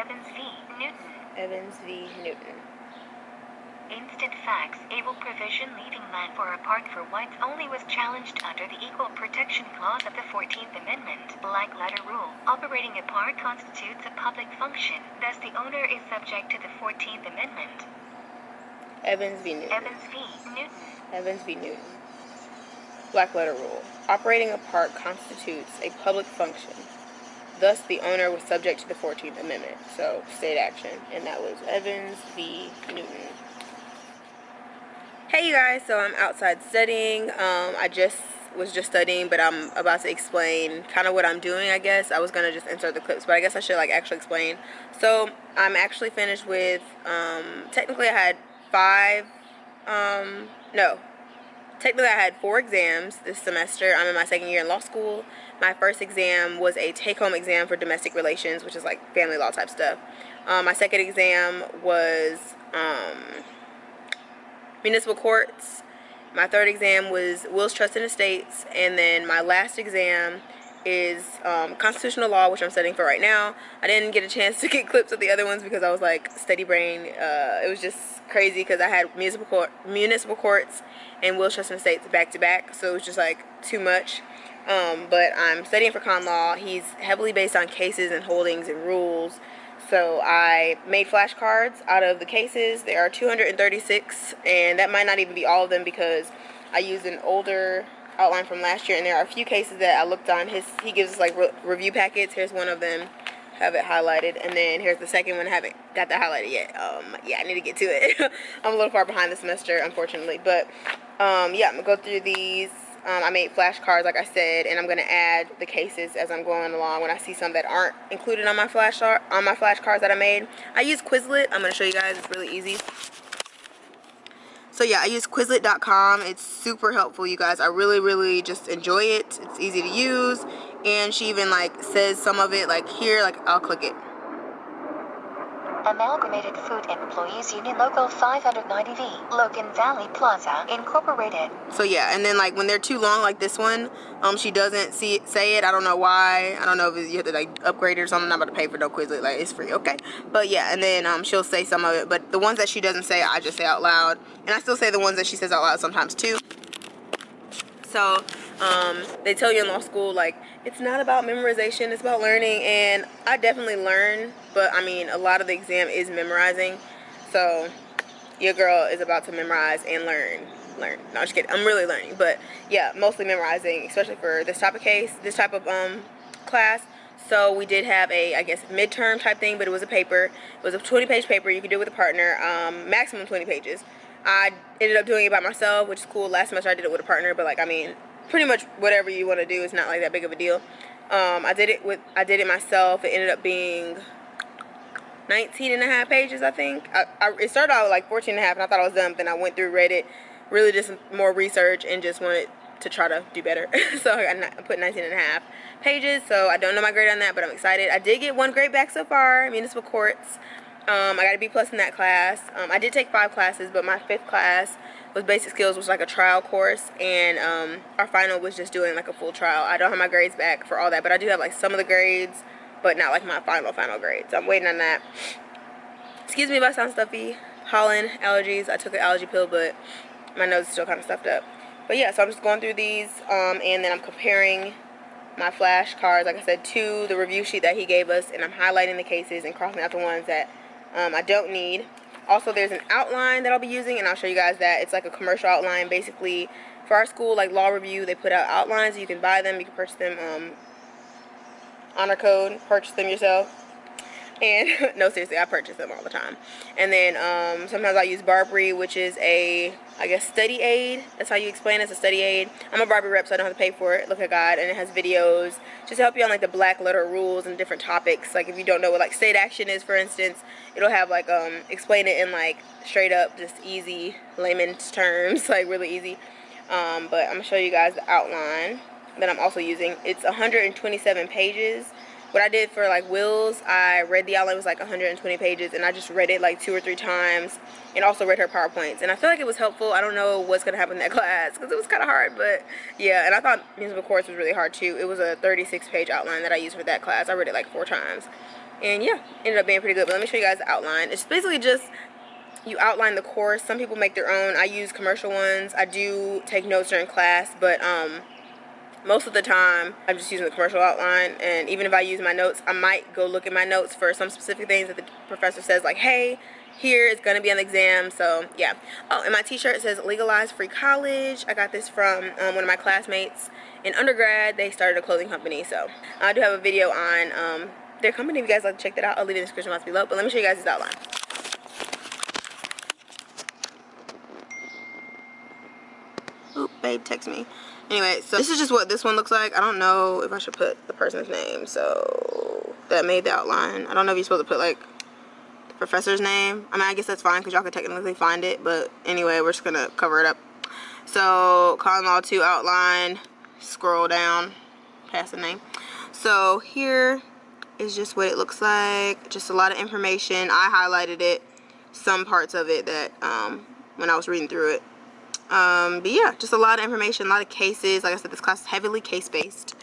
Evans v. Newton. Evans v. Newton. Instant facts. Able provision leaving land for a park for whites only was challenged under the Equal Protection Clause of the 14th Amendment. Black letter rule. Operating a park constitutes a public function. Thus the owner is subject to the 14th Amendment. Evans v. Newton. Evans v. Newton. Evans v. Newton. Black letter rule. Operating a park constitutes a public function. Thus, the owner was subject to the 14th Amendment. So, state action. And that was Evans v. Newton. Hey, you guys. So, I'm outside studying. I was just studying, but I'm about to explain kind of what I'm doing, I guess. I was going to just insert the clips, but I guess I should, like, actually explain. So, I'm actually finished with, technically I had Technically, I had 4 exams this semester. I'm in my second year in law school. My first exam was a take-home exam for domestic relations, which is like family law type stuff. My second exam was municipal courts. My third exam was wills, trusts, and estates. And then my last exam is constitutional law, which I'm studying for right now. I didn't get a chance to get clips of the other ones because I was like steady brain. It was just crazy because I had municipal courts and wills, trusts, and estates back to back, so it was just like too much. But I'm studying for con law. He's heavily based on cases and holdings and rules. So I made flashcards out of the cases. There are 236, and that might not even be all of them because I used an older outline from last year, and there are a few cases that I looked on. He gives us like review packets. Here's one of them, have it highlighted, and then here's the second one. Haven't got that highlighted yet. Yeah, I need to get to it. I'm a little far behind the semester, unfortunately, but yeah, I'm gonna go through these. I made flashcards, like I said, and I'm gonna add the cases as I'm going along when I see some that aren't included on my flashcards that I made. I use Quizlet. I'm gonna show you guys. It's really easy. So yeah, I use Quizlet.com. It's super helpful, you guys. I really just enjoy it. It's easy to use, and she even like says some of it like here. Like I'll click it. Amalgamated Food Employees Union Local 590V, Logan Valley Plaza, Incorporated. So yeah, and then like when they're too long, like this one, she doesn't say it. I don't know why. I don't know if you have to like upgrade it or something. I'm not about to pay for no Quizlet. Like it's free, okay? But yeah, and then she'll say some of it. But the ones that she doesn't say, I just say out loud, and I still say the ones that she says out loud sometimes too. So they tell you in law school, like, it's not about memorization, it's about learning, and I definitely learn, but I mean, a lot of the exam is memorizing, so your girl is about to memorize and learn. No, I'm just kidding, I'm really learning, but yeah, mostly memorizing, especially for this type of case, this type of class. So we did have a, I guess, midterm type thing, but it was a paper. It was a 20-page paper. You could do it with a partner, maximum 20 pages. I ended up doing it by myself, which is cool. Last semester I did it with a partner, but like, I mean, pretty much whatever you want to do is not like that big of a deal. I did it myself. It ended up being 19.5 pages, I think. It started out with like 14.5, and I thought I was done. Then I went through, read it, really did some more research, and just wanted to try to do better. So I put 19.5 pages. So I don't know my grade on that, but I'm excited. I did get 1 grade back so far, municipal courts. I got a B+ in that class. I did take 5 classes, but my 5th class was basic skills, which was like a trial course, and our final was just doing like a full trial. I don't have my grades back for all that, but I do have like some of the grades, but not like my final grades. So I'm waiting on that. Excuse me if I sound stuffy. Pollen, allergies. I took an allergy pill, but my nose is still kind of stuffed up. But yeah, so I'm just going through these, and then I'm comparing my flashcards, like I said, to the review sheet that he gave us, and I'm highlighting the cases and crossing out the ones that I don't need. Also, there's an outline that I'll be using, and I'll show you guys that. It's like a commercial outline, basically. For our school, like Law Review, they put out outlines. You can buy them. You can purchase them. Honor code. Purchase them yourself. And, no, seriously, I purchase them all the time. And then sometimes I use Barbary, which is a, I guess, study aid. That's how you explain it. It's a study aid. I'm a Barbary rep, so I don't have to pay for it. Look at God. And it has videos just to help you on, like, the black letter rules and different topics. Like, if you don't know what, like, state action is, for instance, it'll have, like, explain it in, like, straight up, just easy layman's terms, like, really easy. But I'm going to show you guys the outline that I'm also using. It's 127 pages. What I did for like wills, I read the outline, was like 120 pages, and I just read it like 2 or 3 times, and also read her PowerPoints, and I feel like it was helpful. I don't know what's gonna happen in that class because it was kind of hard, but yeah. And I thought municipal courts was really hard too. It was a 36-page outline that I used for that class. I read it like 4 times. And yeah, ended up being pretty good. But let me show you guys the outline. It's basically just you outline the course. Some people make their own. I use commercial ones. I do take notes during class, but most of the time I'm just using the commercial outline. And even if I use my notes, I might go look at my notes for some specific things that the professor says, like, hey, here it's gonna be on the exam. So yeah. Oh, and my t-shirt says legalize free college. I got this from one of my classmates in undergrad. They started a clothing company, so I do have a video on their company. If you guys like to check that out, I'll leave it in the description box below. But let me show you guys this outline. Oop, babe, text me. Anyway, so this is just what this one looks like. I don't know if I should put the person's name, so that made the outline. I don't know if you're supposed to put like the professor's name. I mean, I guess that's fine because y'all could technically find it, but anyway, we're just gonna cover it up. So common law 2 outline, scroll down past the name. So here is just what it looks like. Just a lot of information. I highlighted it, some parts of it that when I was reading through it. But yeah, just a lot of information, a lot of cases. Like I said, this class is heavily case-based.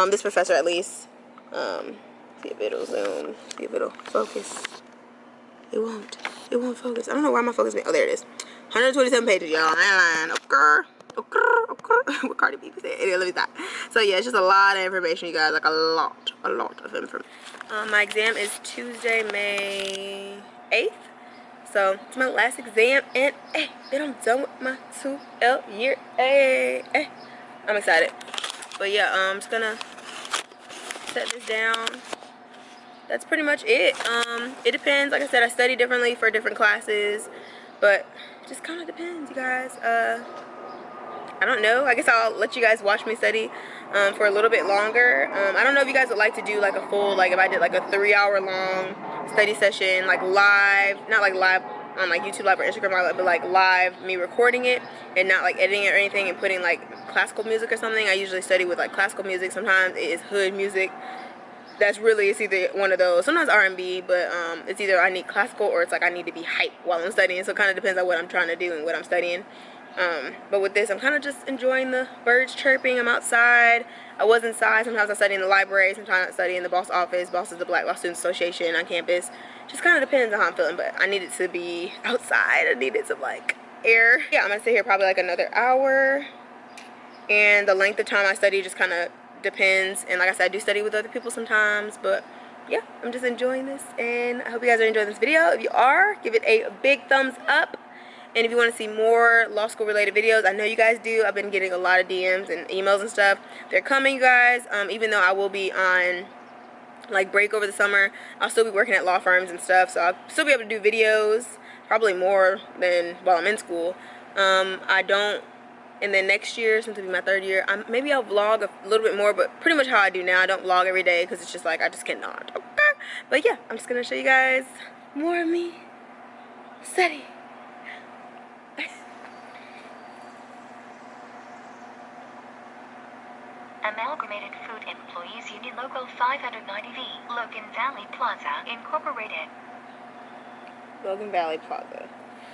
This professor at least. See if it'll zoom, see if it'll focus. It won't focus. I don't know why my focus, oh, there it is. 127 pages, y'all. I ain't lying. Okay. What Cardi B said. Anyway, let me stop. So yeah, it's just a lot of information, you guys. Like a lot of information. My exam is Tuesday, May 8th. So it's my last exam, and then I'm done with my 2L year. I'm excited. But yeah, I'm just gonna set this down. That's pretty much it. It depends. Like I said, I study differently for different classes, but it just kind of depends, you guys. I don't know. I guess I'll let you guys watch me study for a little bit longer. I don't know if you guys would like to do like a full, like if I did like a 3-hour long study session, like live, not like live on like YouTube Live or Instagram Live, but like live, me recording it and not like editing it or anything and putting like classical music or something. I usually study with like classical music. Sometimes it is hood music. That's really, it's either one of those. Sometimes R&B, but it's either I need classical or it's like I need to be hyped while I'm studying. So it kind of depends on what I'm trying to do and what I'm studying. But with this, I'm kind of just enjoying the birds chirping. I'm outside. I was inside. Sometimes I study in the library. Sometimes I study in the boss office. Boss is the Black Law Student Association on campus. Just kind of depends on how I'm feeling, but I needed to be outside. I needed some like air. Yeah, I'm gonna sit here probably like another hour, and the length of time I study just kind of depends. And like I said, I do study with other people sometimes, but yeah, I'm just enjoying this, and I hope you guys are enjoying this video. If you are, give it a big thumbs up. And if you want to see more law school related videos, I know you guys do. I've been getting a lot of DMs and emails and stuff. They're coming, you guys. Even though I will be on like break over the summer, I'll still be working at law firms and stuff. So I'll still be able to do videos, probably more than while I'm in school. I don't, and then next year, since it'll be my 3rd year, maybe I'll vlog a little bit more, but pretty much how I do now. I don't vlog every day because it's just like, I just cannot. Okay. But yeah, I'm just going to show you guys more of me study. Amalgamated Food Employees Union Local 590V, Logan Valley Plaza, Incorporated. Logan Valley Plaza.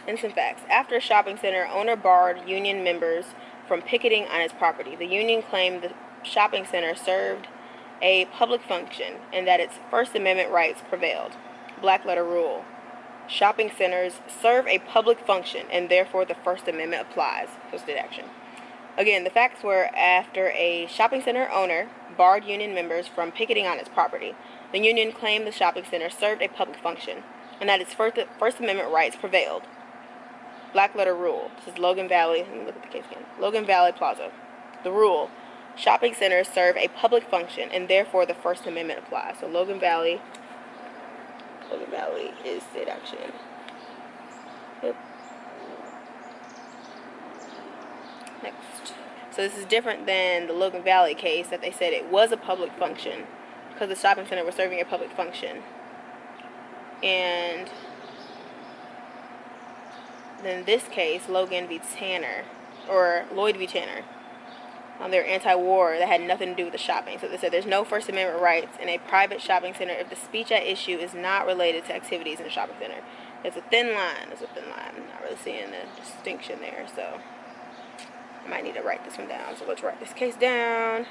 And some facts. After a shopping center owner barred union members from picketing on his property, the union claimed the shopping center served a public function and that its First Amendment rights prevailed. Black letter rule. Shopping centers serve a public function and therefore the First Amendment applies. Posted action. Again, the facts were after a shopping center owner barred union members from picketing on its property. The union claimed the shopping center served a public function and that its First Amendment rights prevailed. Black letter rule. This is Logan Valley. Let me look at the case again. Logan Valley Plaza. The rule. Shopping centers serve a public function and therefore the First Amendment applies. So Logan Valley is state action. Yep. Next. So this is different than the Logan Valley case that they said it was a public function because the shopping center was serving a public function. And then this case, Logan v. Tanner, or Lloyd v. Tanner, they were anti-war. That had nothing to do with the shopping. So they said there's no First Amendment rights in a private shopping center if the speech at issue is not related to activities in a shopping center. There's a thin line. I'm not really seeing the distinction there, so I might need to write this one down. So let's write this case down.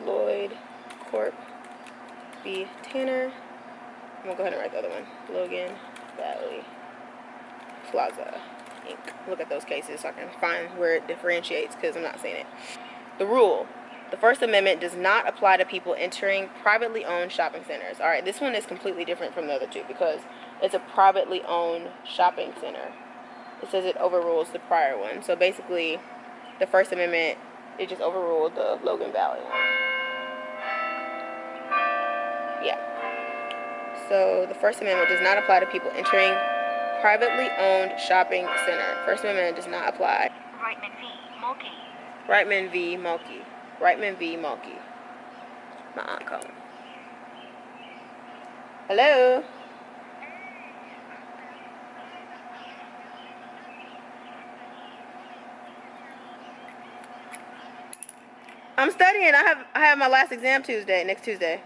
Lloyd Corp v. Tanner. I'm gonna go ahead and write the other one. Logan Valley Plaza Inc. Look at those cases so I can find where it differentiates because I'm not seeing it. The rule. The First Amendment does not apply to people entering privately owned shopping centers. Alright, this one is completely different from the other two because it's a privately owned shopping center. It says it overrules the prior one. So basically, the First Amendment, it just overruled the Logan Valley one. Yeah. So the First Amendment does not apply to people entering privately owned shopping center. First Amendment does not apply. Reitman v. Mulkey. Reitman v. Mulkey. Reitman v. Mulkey. My aunt calling. Hello? I'm studying. I have my last exam next Tuesday.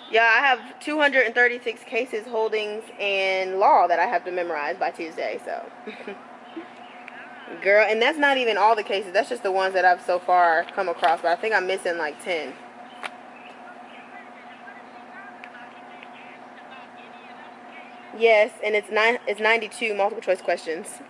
Yeah, I have 236 cases, holdings, and law that I have to memorize by Tuesday, so. Girl, and that's not even all the cases. That's just the ones that I've so far come across, but I think I'm missing like 10. Yes, and it's 92 multiple choice questions.